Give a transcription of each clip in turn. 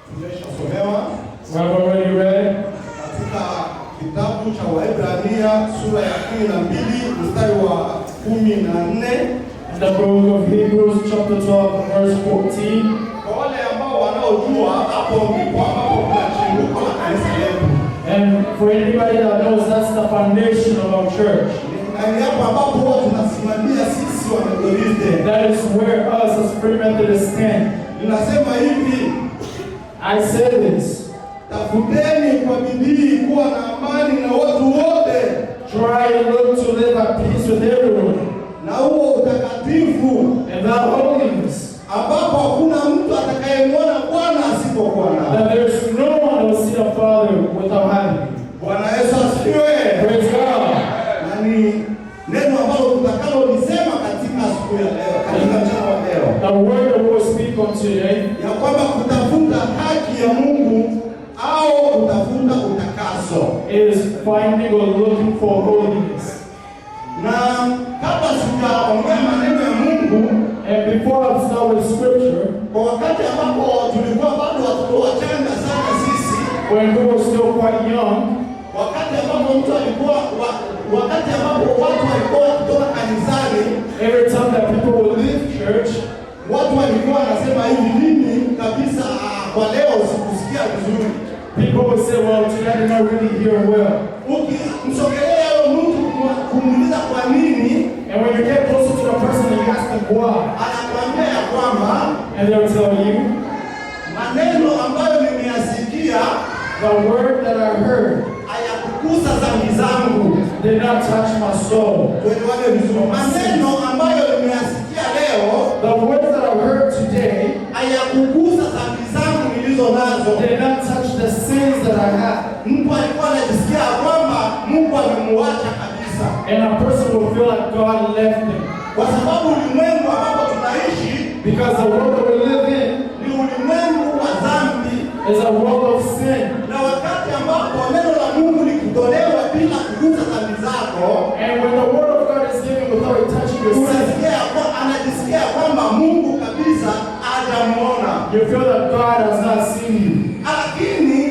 Tumeshasomewa. We have already read Katika kitabu cha Waebrania sura ya 12 mstari wa 14. in the book of Hebrews chapter 12 verse 14. Kwa wale ambao wanaojua hapo ndipo ambapo kuna chimbuko la kanisa letu. And for anybody that knows, that's the foundation of our church. Ni hapo ambapo huwa tunasimamia sisi wa Methodisti. That is where us as Free Methodists stand. Ninasema hivi, I say this. tafuteni kwa bidii kuwa na amani na watu wote. Try and look to live at peace with everyone. Na huo utakatifu And that holiness. ambapo hakuna mtu atakayemwona Bwana asipokuwa nao. That there's no one who will see the Father without having him. Bwana Yesu asifiwe. Praise God. Na ni neno ambalo tutakalolisema katika siku ya leo, katika mchana wa leo. The word that we will speak on today, Ya kwamba kutafuta haki ya Mungu au kutafuta utakaso. is finding or looking for holiness. Na kabla sijaongea maneno ya Mungu, And before I start with scripture, kwa wakati ambapo tulikuwa bado watoto wachanga sana sisi, when we were still quite young, wakati ambapo mtu alikuwa wakati ambapo watu walikuwa wakitoka kanisani, every time that people would leave church, watu walikuwa wanasema hivi, mimi kabisa kwa leo sikusikia vizuri. people would say, well, today I did not really hear well. Ukimsogelea huyo mtu kumuuliza kwa nini, And when you get closer to the person and you ask them why, anakuambia ya kwamba and they'll tell you, maneno ambayo nimeyasikia the word that I heard hayakugusa dhambi zangu. did not touch my soul. Tuelewane vizuri. Maneno ambayo nimeyasikia leo The words that I heard today hayakugusa dhambi zangu nilizo nazo. did not touch the sins that I have. Mtu alikuwa anajisikia kwamba Mungu amemuacha kabisa, And a person will feel like God left them. kwa sababu ulimwengu ambapo tunaishi Because the world that we live in ni ulimwengu wa dhambi, is a world of sin. na wakati ambapo neno la Mungu likitolewa bila kugusa dhambi zako, And when the word of God is given without touching your sin, unasikia anajisikia kwamba Mungu kabisa hajamuona. you feel that God has not seen you. Lakini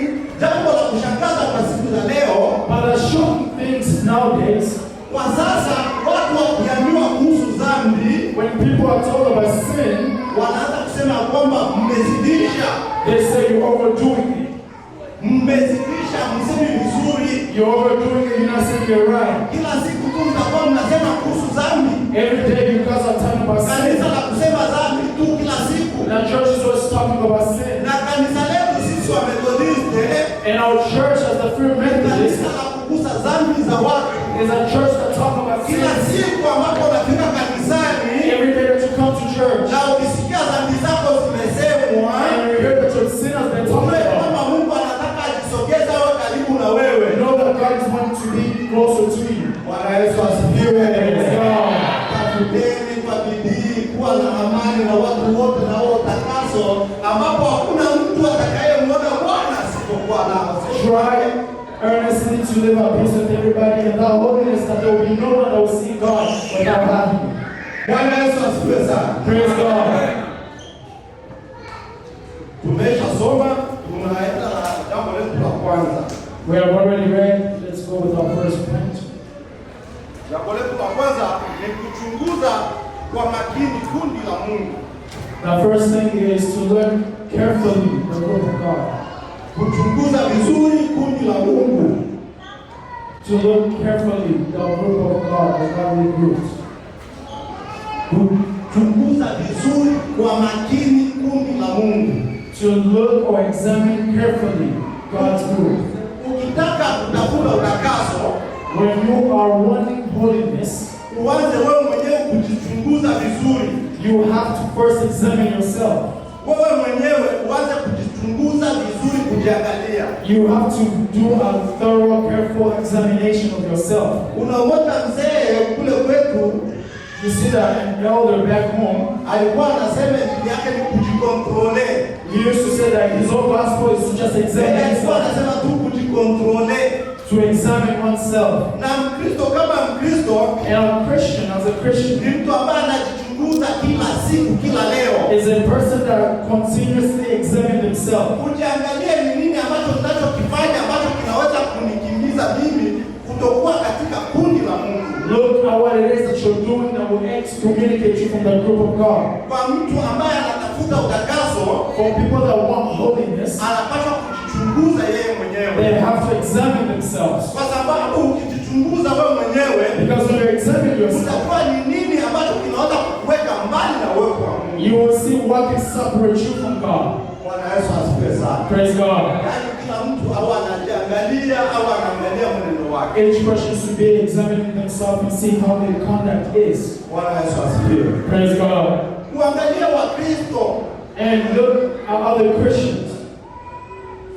jambo la kushangaza kwa siku za leo, But the shocking things nowadays, kwa sasa watu wakiambiwa kuhusu dhambi, when people are told about sin, wanaanza kusema kwamba mmezidisha, they say you're overdoing it. mmezidisha, msemi vizuri. You're overdoing it, you're not saying you're right. Kila siku tu mtakuwa mnasema kuhusu dhambi, Every day you guys are talking about sin. kanisa la kusema dhambi tu kila siku. And the church is always talking about sin. Na kanisa letu sisi wa Methodisti And our church as the Free Methodists kanisa la kugusa dhambi za watu. is a church that talks about sin. Kila siku ambapo unafika kanisani Every day that you come to church, na ukisikia dhambi zako zimesemwa, and you hear that your sin has been talked ujue about, kwamba Mungu anataka ajisogeze awe karibu na wewe. know that God is wanting to be closer to you. Bwana Yesu asifiwe. Praise God. Tafuteni kwa bidii kuwa na amani na watu wote na wao utakaso, ambapo hakuna mtu atakayemwona Bwana asipokuwa nao. Try earnestly to live at peace with everybody and that holiness, that there will be no one that will see God without having him. Bwana Yesu asifiwe sana. Praise God. Tumeshasoma, tunaenda na jambo letu la kwanza. We have already read. Let's go with our first point. Jambo letu la kwanza ni kuchunguza kwa makini kundi la Mungu. The first thing is to look carefully the word of God. Kuchunguza vizuri kundi la Mungu. To look carefully the group of God, the godly groups. Kuchunguza vizuri kwa makini kundi la Mungu. To look or examine carefully God's group. Ukitaka kutafuta utakaso, When you are wanting holiness, uanze wewe mwenyewe kujichunguza vizuri. you have to first examine yourself. Wewe mwenyewe uanze kujichunguza vizuri, kujiangalia. You have to do a thorough, careful examination of yourself. Unaona mzee kule kwetu, You see that an elder back home, alikuwa anasema injili yake ni kujikontrole. he used to say that his whole gospel is to just examine Alikuwa himself, anasema tu kujikontrole. to examine oneself. Na Mkristo kama Mkristo And a Christian, as a Christian, ni mtu ambaye anajichunguza kila siku, kila leo. is a person that continuously examines himself. Ujiangalie ni nini ambacho ninachokifanya ambacho kinaweza kunikimbiza mimi kutokuwa katika kundi la Mungu. Look at what it is that you're doing that will excommunicate you from the group of God. Kwa mtu ambaye anatafuta utakaso, For people that want holiness, anapaswa kujichunguza yeye mwenyewe. they have to examine themselves. Kwa sababu ukijichunguza wewe mwenyewe, Because when you examine yourself, utakuwa ni nini ambacho kinaweza kukuweka mbali na uwepo wa Mungu. you will see what can separate you from God. Bwana Yesu asifiwe sana. Praise God. Yaani kila mtu au anajiangalia au anaangalia mwenendo wake. Each person should be examining themselves and see how their conduct is. Bwana Yesu asifiwe. Praise God. Kuangalia Wakristo, And look at other Christians.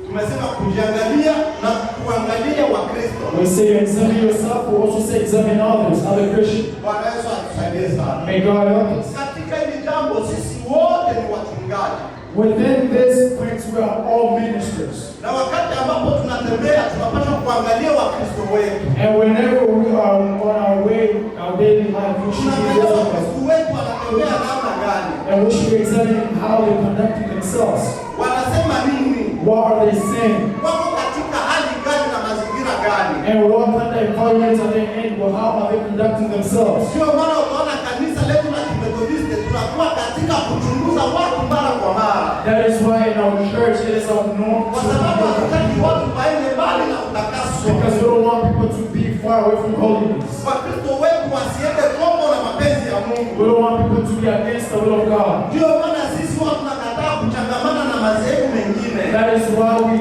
tumesema kujiangalia na kuangalia Wakristo. We say you examine yourself, we also say examine others, other Christians. Bwana Yesu atusaidie sana. May God help us. Katika hili jambo sisi wote ni wachungaji. Within this place, we are all ministers. Na wakati ambapo tunatembea tunapaswa kuangalia Wakristo wetu. And whenever we are on our way, our daily life, we should be Tunaangalia examining Wakristo wetu wanatembea namna gani? and we should be examining how they're conducting themselves. Wanasema nini? What are they saying? Wako katika hali gani na mazingira gani? And what kind of environment are they in? Well, how are they conducting themselves? Sio maana utaona kanisa letu la Kimethodisti tunakuwa katika kuchunguza watu mara kwa mara. That is why in our church it is our norm Kwa to sababu hatutaki watu waende mbali na utakaso. because we don't want people to be far away from holiness. Wakristo wetu wasiende kombo na mapenzi ya Mungu. We don't want people to be against the will of God. Ndio maana sisi watu tunakataa kuchangamana na madhehebu mengine. That is why we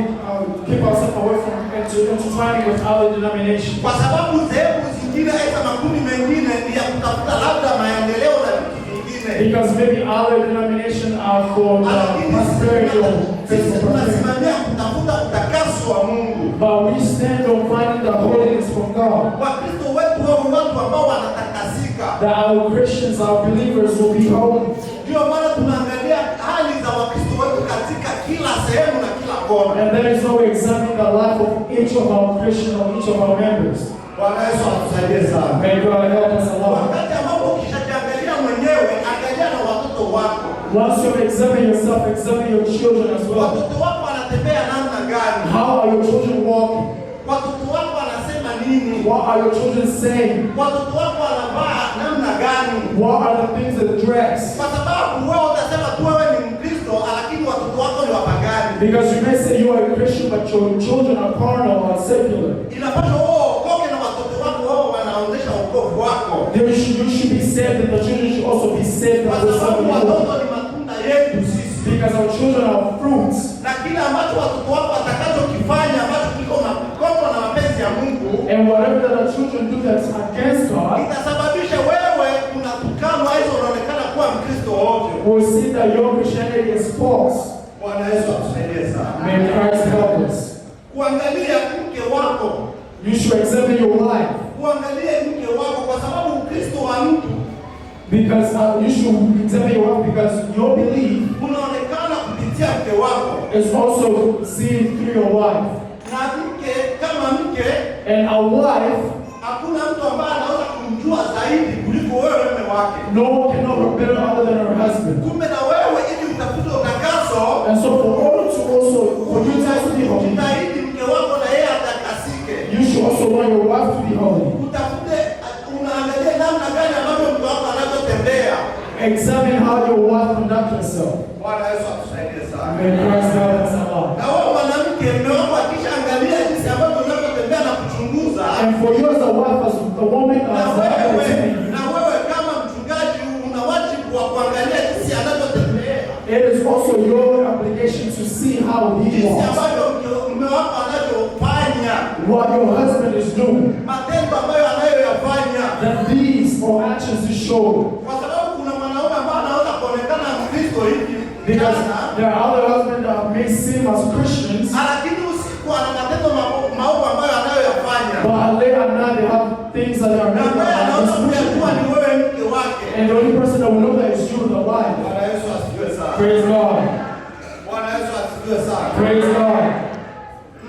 keep ourselves away from intertwining with other denominations. Kwa sababu dhehebu zingine aidha makundi mengine ni ya kutafuta labda maendeleo na vitu vingine. Because maybe other denominations are for prosperity or Sisi physical prosperity. tunasimamia kutafuta utakaso wa Mungu. But we stand on finding the holiness from God. Wakristo wetu wao ni watu ambao wanatakasika. That our Christians, our believers will be holy. Ndio maana tunaangalia hali za Wakristo wetu katika kila sehemu na kila kona. And that is why we examine the life of each of our Christians or each of our members. Bwana Yesu atusaidie sana. May God help us a lot. Wakati ambapo ukishajiangalia mwenyewe, angalia na watoto wako. Once you examine yourself, examine your children as well. Watoto wako wanatembea namna gani? How are your children walking? Watoto wako wanasema nini? What are your children saying? Watoto wako wanavaa namna gani? What are the things they dress? Kwa sababu wewe utasema tu wewe ni Mkristo, lakini watoto wako ni wapagani. Because you may say you are a Christian, but your children are carnal or secular. Inapaswa wewe uokoke na watoto wako wao wanaonyesha wokovu wako. You should be saved, and the children should also be saved. Kwa sababu watoto ni matunda yetu sisi. Because our children are fruits. Na kile ambacho watoto wako watakachokifanya ambacho kiko na mkono na mapenzi ya Mungu, And whatever that our children do that's against God, itasababisha wewe unatukanwa hizo unaonekana kuwa Mkristo ovyo. we'll see that your Christianity is false. Bwana Yesu atusaidie sana. May Christ help us. Kuangalia mke wako, You should examine your life. kuangalia mke wako kwa sababu Ukristo wa mtu Because you should examine your life because your belief unaonekana kupitia mke wako. is also seen through your wife. Na mke kama mke, And a wife, hakuna mtu ambaye anaweza kumjua zaidi kuliko wewe mume wake. no one can know her better other than her husband. Kumbe na wewe ili utafute utakaso, And so for order to also, for you to also be holy, ujitahidi mke wako na yeye atakasike. you should also want your wife to be holy. Utafute, unaangalia namna gani ambavyo mke wako anavyotembea. Examine how your wife conducts herself. Bwana Yesu atusaidie sana. May Christ help us a lot. Na wewe mwanamke, mume wako akishaangalia jinsi ambavyo unavyotembea na kuchunguza, And for you as a wife, as a woman, na as a husband, na wewe kama mchungaji una wajibu wa kuangalia jinsi anavyotembea, it is also your obligation to see how he jinsi walks, ambavyo mume wako anavyofanya, what your husband is doing, matendo ambayo anayoyafanya. that these are actions to show. Kwa sababu kuna mwanaume ambaye anaweza kuonekana Mkristo hivi Because jana, there are other husbands that may seem as Christians, lakini usiku ana matendo maovu ambayo anayoyafanya, but later at night they have things that are na not ambaye anaweza kuyajua ni as wewe mke wake. And the only person that will know that is you, the wife. Bwana Yesu asifiwe sana. Praise God. Bwana Yesu asifiwe sana. Praise God.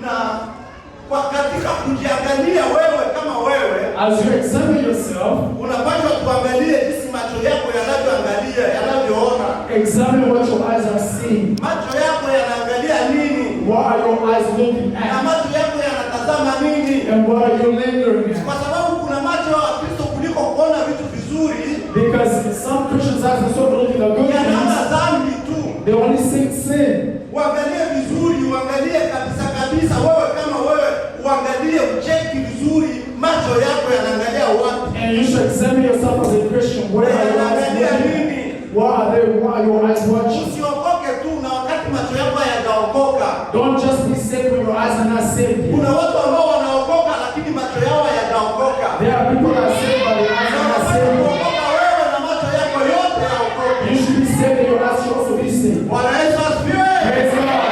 Na kwa katika kujiangalia wewe kama wewe, As you examine yourself, unapaswa kuangalia jinsi macho yako yanavyoangalia, yanavyoona. examine what your eyes are seeing. Macho yako yanaangalia your eyes looking Na at? macho yako yanatazama nini? And what are you lingering at? Kwa sababu kuna macho ya Wakristo kuliko kuona vitu vizuri, Because some Christians have to start looking at good yanaona things. dhambi tu. They only see sin. Uangalie vizuri, uangalie kabisa kabisa. Wewe kama wewe, uangalie ucheki vizuri, macho yako yanaangalia wapi? And you should examine yourself as a Christian. Where are your eyes Yanaangalia looking? nini? What are your eyes watching? Usiokoke tu na wakati macho yako hayajaokoka. Don't just be saved when your eyes are not saved yet. Kuna watu ambao wanaokoka lakini macho yao hayajaokoka. There are people that are saved but their eyes are not saved yet. Unapokuokoka wewe na macho yako yote yaokoke. You should be saved and your eyes should also be saved. Bwana Yesu asifiwe. Praise God.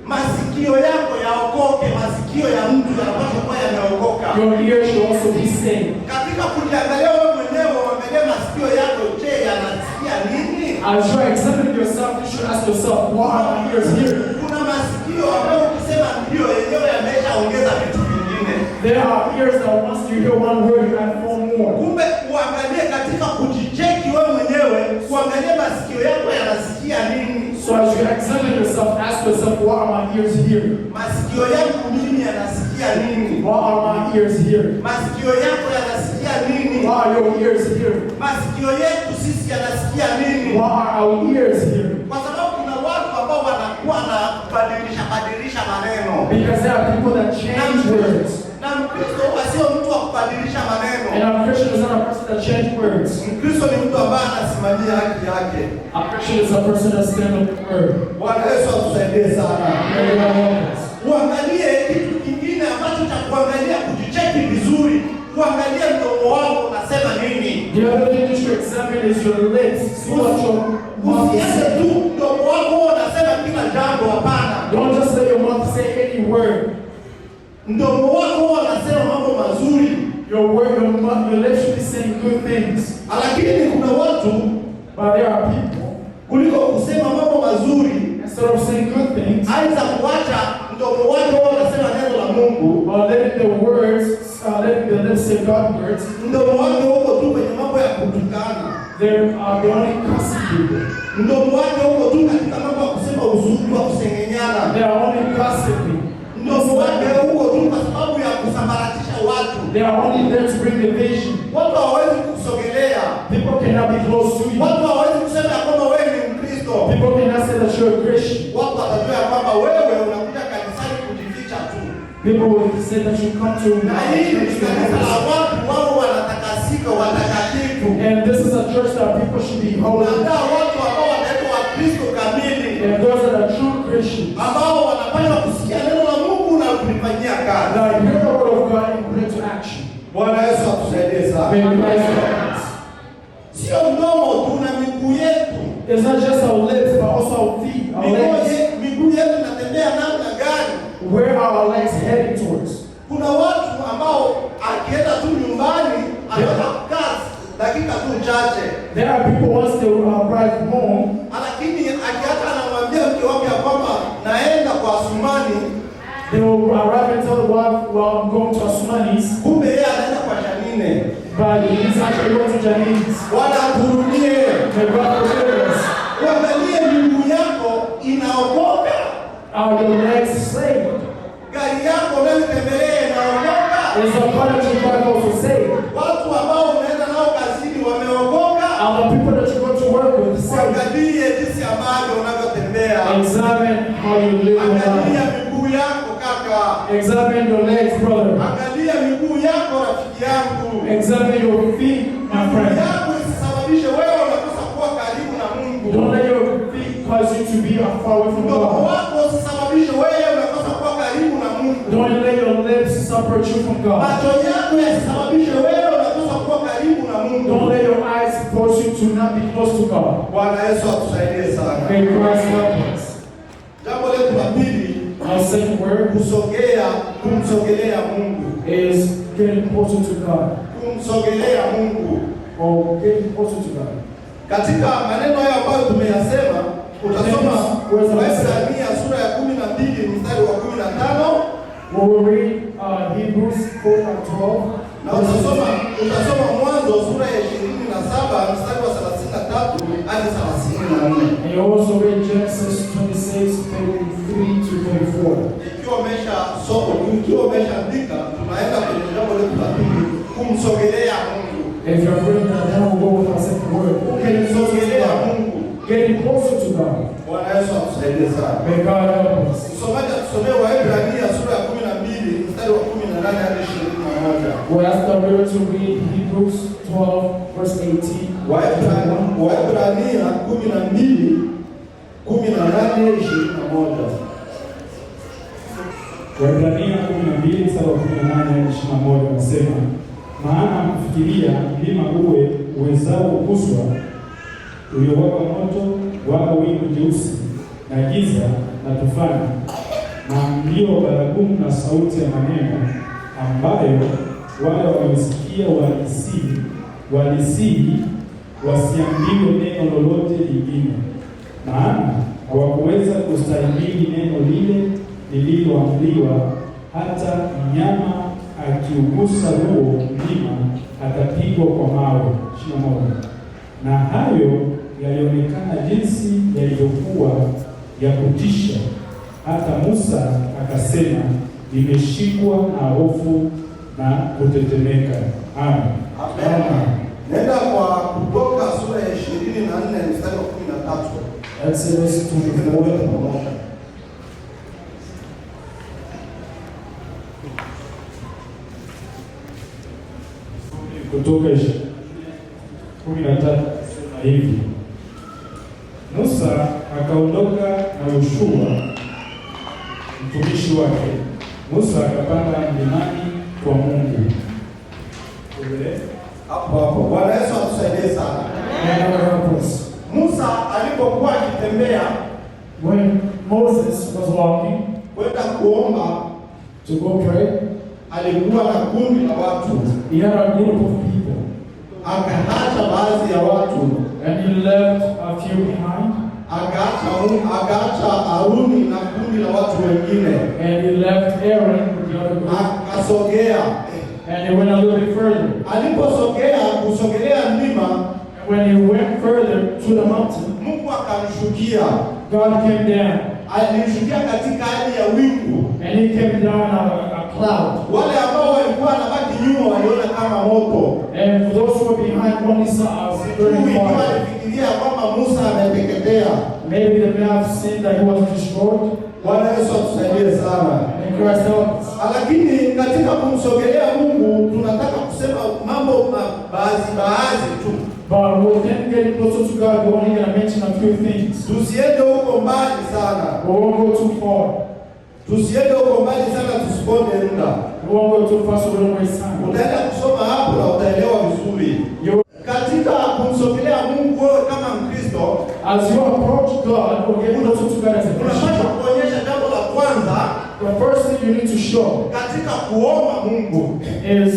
Masikio yako yaokoke, masikio ya mtu yanapaswa kuwa yameokoka. Your ears should also be saved. Katika kujiangalia wewe mwenyewe, uangalie masikio yako, je, yanasikia nini? As you are examining yourself, you should ask yourself, what are my ears hearing? Kuna masikio ambayo ukisema ndio yenyewe yameshaongeza vitu vingine. There are ears that once you hear one word, you add four more. Kumbe uangalie katika kujicheki wewe mwenyewe, uangalie masikio yako yanasikia nini. So as you examine yourself, ask yourself, what are my ears hearing? Masikio yangu mimi yanasikia nini? What are my ears hearing? Masikio yako yanasikia nini? What are your ears hearing? Masikio yetu sisi yanasikia nini? What are our ears hearing? Kwa sababu kuna watu ambao wanakuwa na badilisha maneno. Because there are people that change words. Na Mkristo sio mtu wa kubadilisha maneno. And a Christian is not a person that changes words. Mkristo ni mtu ambaye anasimamia haki yake. A Christian is a person that stands up for word. Bwana Yesu atusaidie sana. May God help us. Uangalie kitu kingine ambacho cha kuangalia kujicheki vizuri. Uangalie mdomo wako unasema nini. The other thing you should examine is your lips. See what your mouth is Usiende saying. tu mdomo wako unasema kila jambo, hapana. Don't just let your mouth say any word. Mdomo wako unasema mambo mazuri. Your lips should be saying good things. Lakini kuna watu But there are people, kuliko kusema mambo mazuri, instead of saying good things, anza kuacha mdomo wako unasema neno la Mungu. or letting the lips say God words, Mdomo wako uko tu kwenye mambo ya kutukana. they only cussing people. Mdomo wako uko tu katika mambo ya kusema uzuri wa kusengenyana. They are only gossiping. Mdomo wako uko tu kwa sababu ya kusambaratisha watu. They are only there to bring division. Watu hawawezi kukusogelea. People cannot be close to you. Watu hawawezi kusema ya kwamba wewe ni Mkristo. People cannot say that you're a Christian. Watu watajua ya kwamba wewe unakuja kanisani kujificha tu. People will say that you come to Na hii ni kanisa la watu wao wanatakasika, watakatifu. and this is a church that people should be holy. Unaandaa watu ambao wanaitwa Wakristo kamili, And those that are true Christians, ambao wanapaswa kusikia neno la Mungu na kulifanyia kazi. that hear the word of God and put it to action. Bwana Yesu atusaidie sana. May Christ help us. Sio mdomo tu na miguu yetu. It's not just our lips, but also our feet, our legs. Miguu yetu inatembea namna gani? Where are our legs heading towards? Kuna watu ambao akienda tu nyumbani anaweza kukaa dakika tu chache, There are people once they arrive home, lakini akiacha anamwambia mke wake ya kwamba naenda kwa Asumani, they will arrive and tell the wife, well, I'm going to Asumani's, kumbe yeye anaenda kwa Shanine. but he's actually going to Janine's. Bwana aturudie. May God forgive us. Uangalie miguu yako inaokoka, Are your legs saved? gari yako unayotembelea inaokoka, Is the car that you drive also saved? watu ambao unaenda nao kazini wameokoka. Are the people that you go to work with saved? Angalie jinsi ambavyo unavyotembea. Examine how you live your Angalia life. miguu yako kaka. Examine your legs, brother. Angalia miguu yako rafiki yangu. Examine your feet, my Miguu friend. yako isisababishe wewe unakosa kuwa karibu na Mungu. Don't let your feet cause you to be far away from Mdomo God. wako usisababishe wewe unakosa kuwa karibu na Mungu. Don't let your lips separate you from God. Macho yako yasisababishe wewe unakosa kuwa karibu na Mungu. Don't let your eyes force you to not be close to God. Bwana Yesu atusaidie sana. May Christ help us. Jambo letu la pili, Our second word kumsogelea Mungu. is getting closer to God. Kumsogelea Mungu. Or getting closer to God. Katika maneno hayo ambayo tumeyasema, utasoma Waebrania sura ya 12 mstari wa 15 We will read Hebrews 4:12. na utasoma Mwanzo sura ya 27 mstari wa 33 hadi 34. And You also read Genesis 26:33 to 34. Ikiwa umeshaandika, tunaenda kwenye jambo letu la pili, kumsogelea Mungu. If you're reading that, then we'll go with our second word. Kumsogelea Mungu. Getting closer to God. Bwana Yesu atusaidie sana. May God help us. Msomaji atusomee Waebrania sura ya 12 mstari wa 18 hadi 21. We're asked our reader to read Hebrews 12 verse 18. Waebrania 12 18 21. Waebrania 12 mstari wa 18 hadi 21 nasema, maana mkifikiria mlima uwe uwezao kuguswa, uliowaka moto wala wingu jeusi na giza na tufani na mlio baragumu na sauti ya maneno ambayo wale waliosikia walisihi wasiambiwe neno lolote lingine, maana hawakuweza kustahimili neno lile lililoamriwa, hata mnyama akiugusa huo mlima atapigwa kwa mawe. 21. Na hayo yalionekana jinsi yalivyokuwa ya kutisha, hata Musa akasema, nimeshikwa na hofu na kutetemeka. Amen. Amen. Nenda kwa Kutoka sura ya 24 mstari wa 13. Exodus 24. Kutoka 13 hivi. Musa akaondoka na Yoshua mtumishi wake. Musa akapanda mlimani kwa Mungu. Hapo Bwana Yesu atusaidie sana. Musa alipokuwa akitembea, when Moses was walking kwenda kuomba, to go pray, alikuwa na kundi la watu. He had a group of people. Akaacha baadhi ya watu, and he left a few behind. Akaacha Haruni na kundi la watu wengine. And he left Aaron with the other group. Akasogea. And he went a little bit further. Kusogelea mlima, when he went further to the mountain, Mungu akamshukia. God came down. Alimshukia katika hali ya wingu. And he came down a cloud. Wale ambao walikuwa wanabaki nyuma waliona kama moto. And those who were behind only saw a burning fire. Walifikiria kwamba Musa ameteketea. Maybe they may have seen that he was destroyed. Bwana Yesu atusaidie sana. And Christ help us. Lakini katika kumsogelea Mungu tunataka kusema mambo baadhi tu. But when then getting closer to God, we're only going to mention a few things. Tusiende huko mbali sana. We won't go too far. Tusiende huko mbali sana, tusiponde muda. We won't go too far so we don't waste time. Utaenda kusoma hapo na utaelewa vizuri. Katika kumsogelea Mungu wewe kama Mkristo, as you approach God, or get closer to God as a Christian, unapaswa kuonyesha jambo la kwanza. The first thing you need to show katika kuomba Mungu is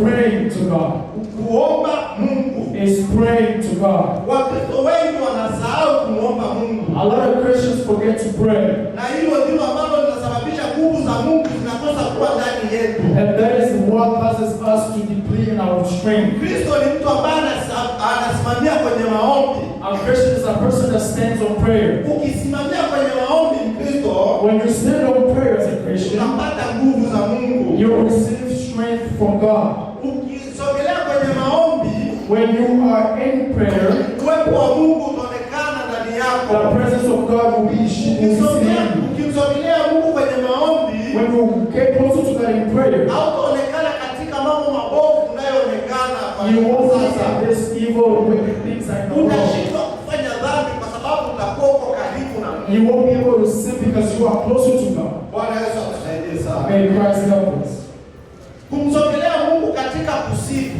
praying to God. Kuomba Mungu is praying to God. Wakristo wengi wanasahau kuomba Mungu. A lot of Christians forget to pray. Na hilo ndilo ambalo linasababisha nguvu za Mungu zinakosa kuwa ndani yetu. And that is what causes us to deplete in our strength. Kristo ni mtu ambaye anasimamia kwenye maombi. A Christian is a person that stands on prayer. Ukisimamia kwenye maombi Mkristo, when you stand on prayer as a Christian, unapata nguvu za Mungu. You receive strength from God. Ukisogelea kwenye maombi, when you are in prayer, uwepo wa Mungu unaonekana ndani yako. The presence of God will be seen. Ukimsogelea Mungu kwenye maombi, when you get closer to God in prayer, hautaonekana katika mambo mabovu unayoonekana kwa you won't sasa. see this evil wicked things I know. Utashindwa kufanya dhambi kwa sababu utakuwa uko karibu na Mungu. You won't be able to sin because you are closer to God. Bwana Yesu atusaidie sana. May Christ help us. Kumsogelea Mungu katika kusifu.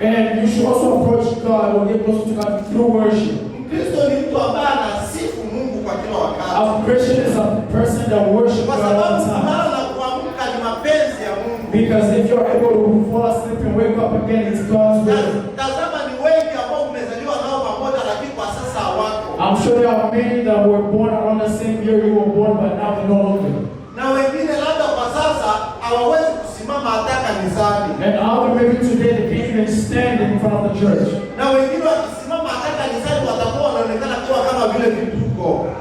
And you should also approach God or get closer to God through worship. Mkristo ni mtu ambaye anasifu Mungu kwa kila wakati. A Christian is a person that worships God all the time. Kulala na kuamka ni mapenzi ya Mungu. Because if you're able to fall asleep and wake up again, it's God's will. Tazama ni wengi ambao mmezaliwa nao pamoja lakini kwa sasa hawako. I'm sure there are many that were born around the same year you were born, but now they're no longer. Na wengine labda kwa sasa hawawezi kusimama hata kanisani. And other maybe today they can't even stand in front of the church. Na wengine wakisimama hata kanisani watakuwa wanaonekana kuwa kama vile vitu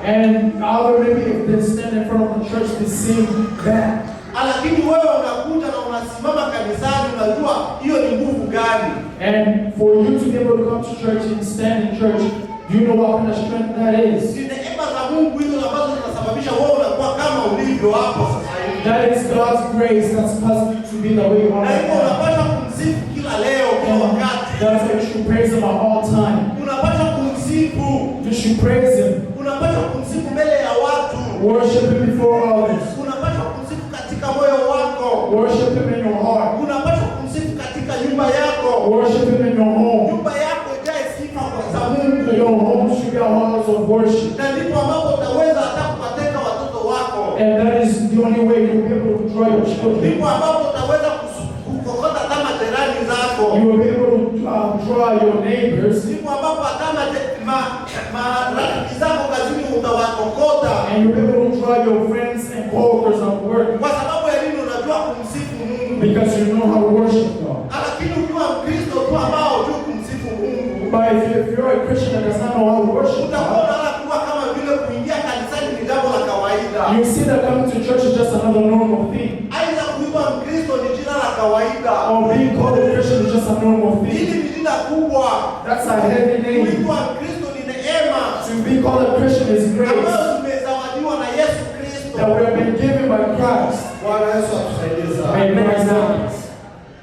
And other maybe if they stand in front of the church, they sing that. Lakini wewe unakuja na unasimama kanisani, unajua hiyo ni nguvu gani? And for you to be able to come to church and stand in church, do you know what kind of strength that is? Ni neema za Mungu hizo ambazo zinasababisha wewe unakuwa kama ulivyo hapo sasa hivi. That is God's grace that's causing you to be the way you are. Na hivyo unapaswa kumsifu kila leo, kila wakati. That's why you should praise Him at all time. Unapaswa kumsifu. You should praise Him. Unapaswa kumsifu mbele ya watu. Worship Him before others. Unapaswa kumsifu katika moyo wako. Worship Him in your heart. Unapaswa kumsifu katika nyumba yako. Worship Him in your home. Nyumba yako ijae sifa kwa Mungu. Your home should be a house of worship. Na ndipo ambapo utaweza hata kuwateka watoto wako. And that is the only way you'll be able to draw your children. Ndipo ambapo utaweza kukokota kama jirani zako. You will be able to draw your neighbors. Ndipo ambapo hata marafiki zako kazini utawakokota. And you'll be able to draw your friends and co-workers at work. Kwa sababu ya nini? Unajua kumsifu Mungu. Because you know how to worship God. Lakini ukiwa Mkristo tu ambao hujui kumsifu Mungu, But if you're a Christian that does not know how to worship utakuwa God, unaona kuwa kama vile kuingia kanisani ni jambo la kawaida. you see that coming to church is just another normal thing. Aidha kuitwa Mkristo ni jina la kawaida. Or being called a Christian is just a normal Hili thing. ni jina kubwa. That's a heavy name. Kuitwa Mkristo ni neema To be called a Christian is grace ambayo tumezawadiwa na Yesu Kristo. that we have been given by Christ. Bwana Yesu atusaidie sana. May Christ help us.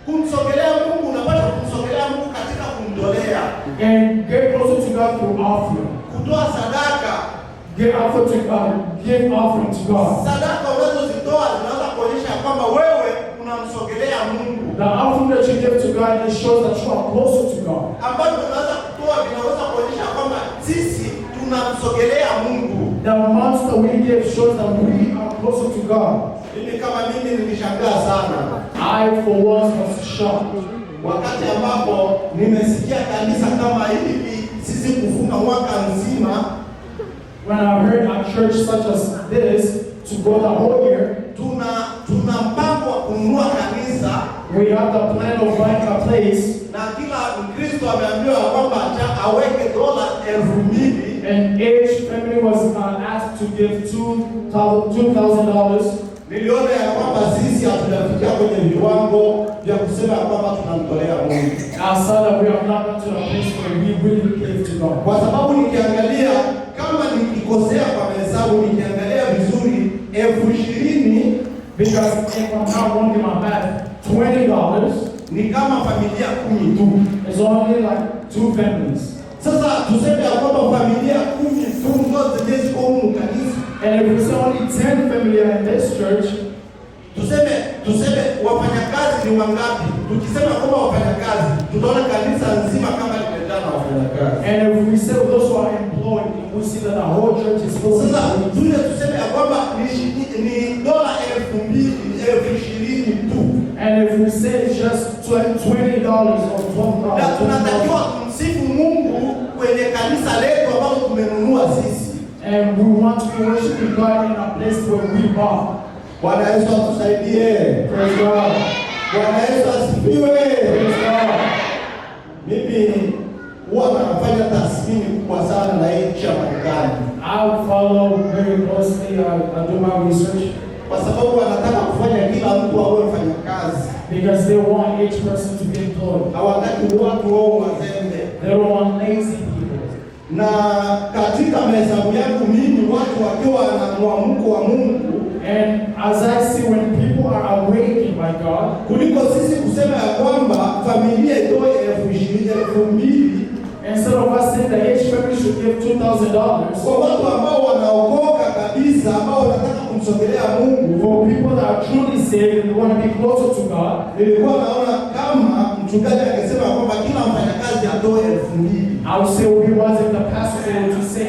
Kumsogelea Mungu, unapaswa kumsogelea Mungu katika kumtolea. And get closer to God through offering. Kutoa sadaka. Give offering to God. Give offering to God. Sadaka unazozitoa zinaweza kuonyesha kwamba wewe unamsogelea Mungu. The offering that you give to God, it shows that you are closer to God. Ambacho unaweza kutoa vinaweza kuonyesha kwamba sisi tunamsogelea Mungu. The amounts that we give shows that we are closer to God. Mimi kama mimi nilishangaa sana. I for once was shocked. Wakati ambapo nimesikia kanisa kama hili sisi kufunga mwaka nzima. When I heard a church such as this to go the whole year, tuna mpango wa kununua kanisa. we have the plan of buying a place. Na kila Mkristo ameambiwa kwamba aweke $2,000. And each family was asked to give $2,000. Niliona ya kwamba sisi hatujafikia kwenye viwango vya kusema kwamba tunamtolea Mungu. I saw that we have not gotten to a place where we really give to God. Kwa sababu nikiangalia kama nikikosea kwa hesabu, nikiangalia vizuri $20,000, Because if I'm not wrong in my math, $20 ni kama familia 10 tu. is only like 2 families. Sasa tuseme ya kwamba familia 10 tu ndio zenye ziko humu kanisa. And if we say only 10 families in this church, tuseme wafanyakazi ni wangapi? Tukisema kwamba wafanyakazi, tutaona kanisa nzima kama limejaa na wafanyakazi. and if we say those who are employed, we see that the whole church is full. Sasa tuseme ya kwamba ni $20,000 tu. And if we say it's just $20 or $12, Na tunatakiwa kumsifu Mungu kwenye kanisa letu ambalo tumenunua sisi. and we want to be worshiping God in a place where we bought. Bwana Yesu atusaidie. Praise God. Bwana Yesu asifiwe. Praise God. Mimi huwa nafanya tathmini kubwa sana na nchi ya Marekani. I follow very closely. I do my research Kwa sababu wanataka kufanya kila mtu awe mfanyakazi. because they want each person to be employed. Hawataki watu wao wazembe. They don't want lazy people. Na katika mahesabu yangu mimi, watu wakiwa na mwamko wa Mungu, And as I see, when people are awakened by God, kuliko sisi kusema ya kwamba familia itoe $20,000 instead of us saying that each family should give $2,000, kwa watu ambao wanaokoka kabisa, ambao wanataka kumsogelea Mungu. for people that are truly saved and want to be closer to God, Nilikuwa naona kama mchungaji akisema kwamba kila mfanyakazi atoe $2,000. I would say it would be wise if the pastor were to say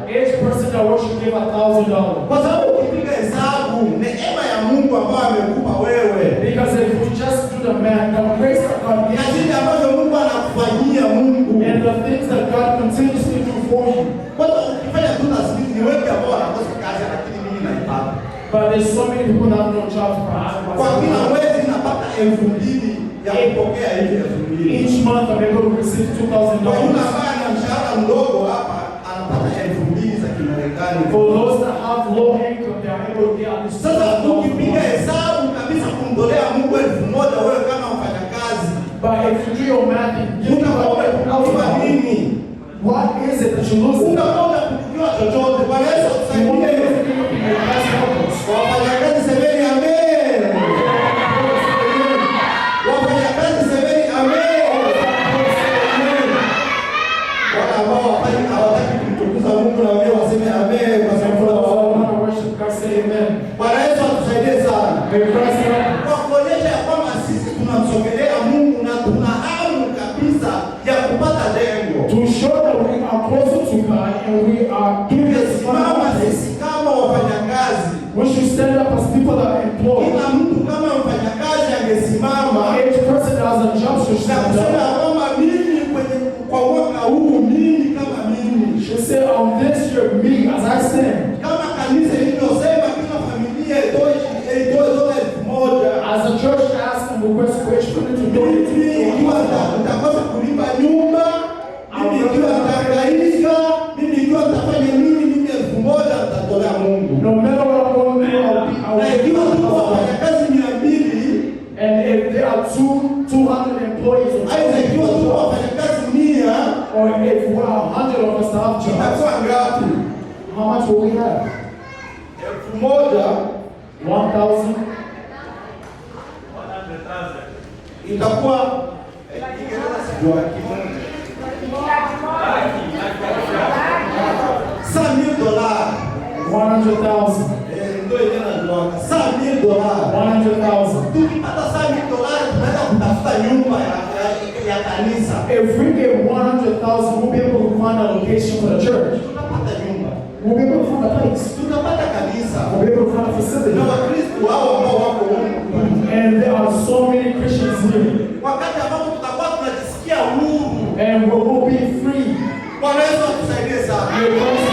each person that worship give $1,000. Kwa sababu ukipiga hesabu neema ya Mungu ambayo amekupa wewe, Because if you just do the math, the grace of God na gives kile ambacho Mungu anakufanyia Mungu, and the things that God continuously do for you. kwanza ukifanya tu tasbihi, ni wengi ambao wanakosa kazi, lakini mimi naipata. But there's so many people that have no jobs, but Kwa kila mwezi napata $2,000. ya kupokea hivi 2,000. Each month I'm able to receive Kwa yule $2,000. ambaye ana mshahara mdogo hapa anapata 2,000 za Kimarekani. For those that have low income, they are able to get at least Sasa ukipiga $2,000. hesabu kabisa kumtolea Mungu 1,000 wewe kama mfanyakazi, But if you do your math and give utakuwa umepungukiwa nini? what is it that you lose? Utakuwa umepungukiwa chochote. Bwana Yesu You won't be atusaidie. able to give up in your past efforts. Wafanyakazi semeni amen. Wafanyakazi semeni amen. Wale ambao hawataki kumtukuza Mungu na wao waseme amen kwa sababu For na those that wao. want to worship God, say amen. Bwana Yesu atusaidie sana. May Christ help. Kwa kuonyesha ya kwamba sisi tunamsogelea Mungu na tuna hamu kabisa ya kupata lengo. To show that we are closer to God and we are doing this Tungesimama sisi kama wafanyakazi. we should stand up as people that are employed. Kila mtu kama mfanyakazi angesimama Each person that has a job should na stand kusema up. kwamba mimi kwa mwaka huu mimi kama mimi Should say on this year, me as I stand, kama kanisa ilivyosema kila familia itoe dola 1,000. as a church asks and request for each family to donate Mimi ikiwa nitakosa kulipa nyumba, mimi ikiwa nitahangaika, mimi ikiwa nitafanya nini, mimi 1,000 nitatolea Mungu. no matter what I'm going through, Na ikiwa tuko I'll be wafanyakazi 200, and if there are 200 employees aidha ikiwa tuko wafanyakazi 100, or if we are 100 of us that have jobs, itakuwa ngapi? how much will we have? 1,000 1,000. itakuwa Kiingereza sijua kimoja. $100,000. 100,000. Ndio yenyewe najua. $100,000. 100,000. Tukipata $100,000 tunaweza kutafuta nyumba ya kanisa. If we get 100,000, we'll be able to find a location for the church. Tutapata nyumba. We'll be able to find a place. Tutapata kanisa. We'll be able to find a facility. Na Wakristo hao ambao wako huko. And there are so many Christians here. Wakati ambapo tutakuwa tunajisikia huru. And we will be free. Bwana Yesu atusaidie sana. May Christ